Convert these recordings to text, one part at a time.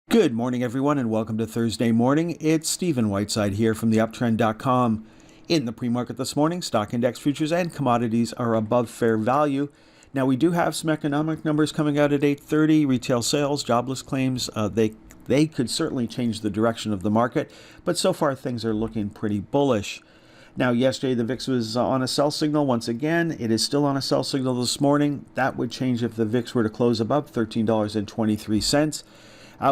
Good morning, everyone, and welcome to Thursday morning. It's Stephen Whiteside here from theuptrend.com. In the pre-market this morning, stock index futures and commodities are above fair value. Now, we do have some economic numbers coming out at 8:30. Retail sales, jobless claims, they could certainly change the direction of the market, but so far things are looking pretty bullish. Now, yesterday the VIX was on a sell signal once again. It is still on a sell signal this morning. That would change if the VIX were to close above $13.23.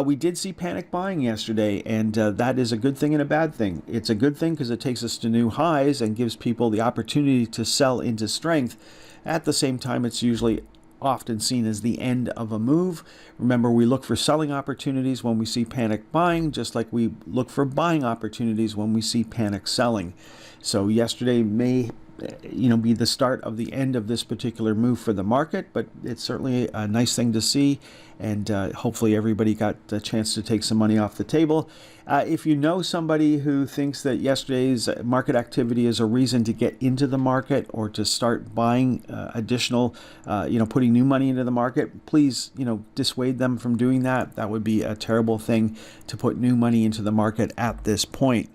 We did see panic buying yesterday, and that is a good thing and a bad thing. It's a good thing because it takes us to new highs and gives people the opportunity to sell into strength. At the same time, it's usually often seen as the end of a move. Remember, we look for selling opportunities when we see panic buying, just like we look for buying opportunities when we see panic selling. So yesterday may be the start of the end of this particular move for the market, but it's certainly a nice thing to see, and hopefully everybody got a chance to take some money off the table. If you know somebody who thinks that yesterday's market activity is a reason to get into the market or to start buying additional, putting new money into the market, please, dissuade them from doing that. That would be a terrible thing to put new money into the market at this point.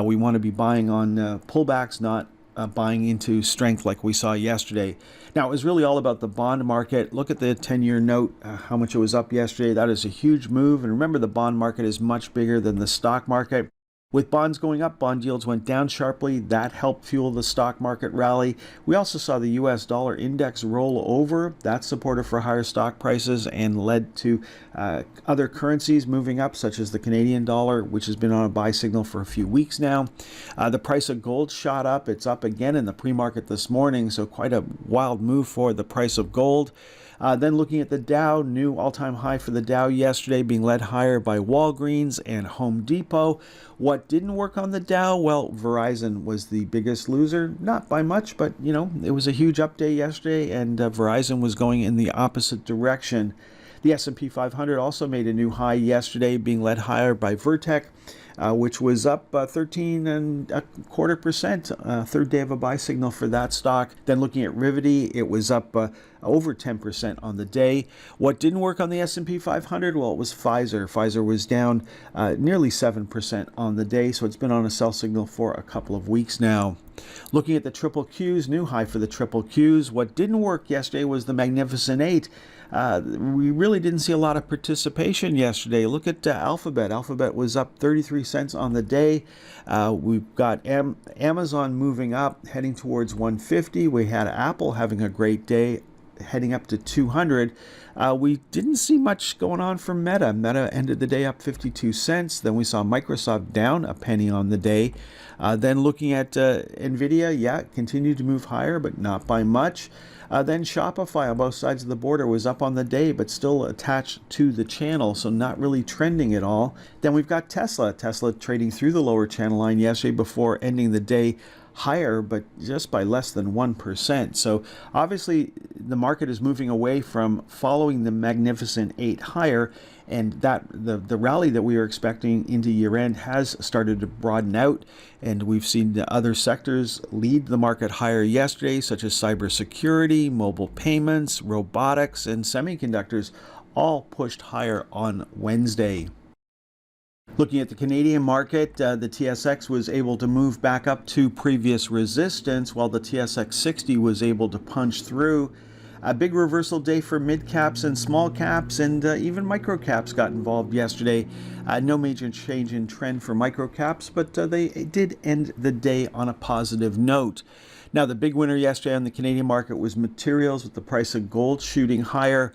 We want to be buying on pullbacks, not buying into strength like we saw yesterday. Now, it was really all about the bond market. Look at the 10-year note, how much it was up yesterday. That is a huge move. And remember, the bond market is much bigger than the stock market. With bonds going up, bond yields went down sharply. That helped fuel the stock market rally. We also saw the US dollar index roll over. That's supportive for higher stock prices and led to other currencies moving up, such as the Canadian dollar, which has been on a buy signal for a few weeks now. The price of gold shot up. It's up again in the pre-market this morning, so quite a wild move for the price of gold. Then looking at the Dow, new all-time high for the Dow yesterday, being led higher by Walgreens and Home Depot. What didn't work on the Dow? Well, Verizon was the biggest loser, not by much, but it was a huge up day yesterday, and Verizon was going in the opposite direction. The S&P 500 also made a new high yesterday, being led higher by Vertec, which was up 13.25%. Third day of a buy signal for that stock. Then looking at Rivety, it was up over 10% on the day. What didn't work on the S&P 500? Well, it was Pfizer. Pfizer was down nearly 7% on the day, so it's been on a sell signal for a couple of weeks now. Looking at the triple Qs, new high for the triple Qs. What didn't work yesterday was the Magnificent Eight. We really didn't see a lot of participation yesterday. Look at Alphabet. Alphabet was up 33 cents on the day. We've got Amazon moving up, heading towards 150. We had Apple having a great day, heading up to 200. We didn't see much going on for Meta. Meta ended the day up 52 cents. Then we saw Microsoft down a penny on the day. Then looking at NVIDIA, continued to move higher, but not by much. Then Shopify on both sides of the border was up on the day, but still attached to the channel, so not really trending at all. Then we've got Tesla. Tesla trading through the lower channel line yesterday before ending the day higher, but just by less than 1%. So obviously the market is moving away from following the Magnificent Eight higher, and that the rally that we are expecting into year end has started to broaden out, and we've seen the other sectors lead the market higher yesterday, such as cybersecurity, mobile payments, robotics, and semiconductors, all pushed higher on Wednesday. Looking at the Canadian market, the TSX was able to move back up to previous resistance, while the TSX 60 was able to punch through. A big reversal day for mid caps and small caps, and even micro caps got involved yesterday. No major change in trend for micro caps, but they did end the day on a positive note. Now, the big winner yesterday on the Canadian market was materials, with the price of gold shooting higher.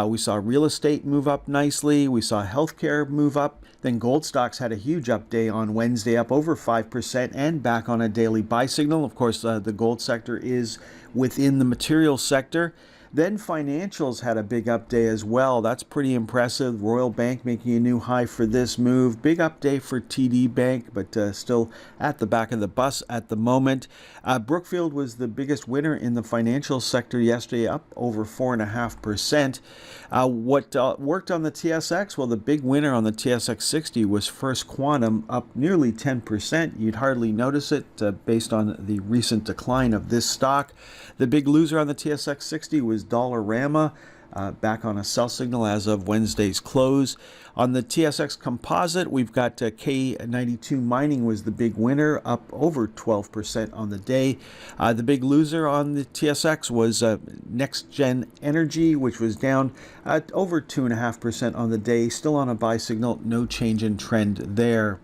We saw real estate move up nicely. We saw healthcare move up. Then gold stocks had a huge up day on Wednesday, up over 5% and back on a daily buy signal. Of course, the gold sector is within the materials sector. Then financials had a big up day as well. That's pretty impressive. Royal Bank making a new high for this move. Big up day for TD Bank, but still at the back of the bus at the moment. Brookfield was the biggest winner in the financial sector yesterday, up over 4.5%. What worked on the TSX? Well, the big winner on the TSX 60 was First Quantum, up nearly 10%. You'd hardly notice it based on the recent decline of this stock. The big loser on the TSX 60 was Dollarama. back on a sell signal as of Wednesday's close. On the TSX Composite, we've got K92 Mining was the big winner, up over 12% on the day. The big loser on the TSX was Next Gen Energy, which was down over 2.5% on the day, still on a buy signal, no change in trend there.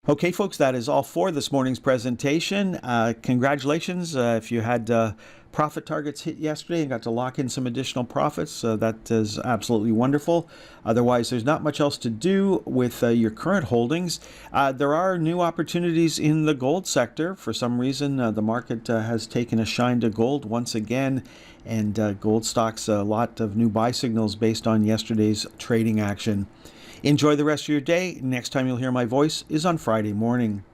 Okay, folks, that is all for this morning's presentation. Congratulations if you had profit targets hit yesterday and got to lock in some additional profits. That is absolutely wonderful. Otherwise, there's not much else to do with your current holdings. There are new opportunities in the gold sector. For some reason, the market has taken a shine to gold once again, and gold stocks a lot of new buy signals based on yesterday's trading action. Enjoy the rest of your day. Next time you'll hear my voice is on Friday morning.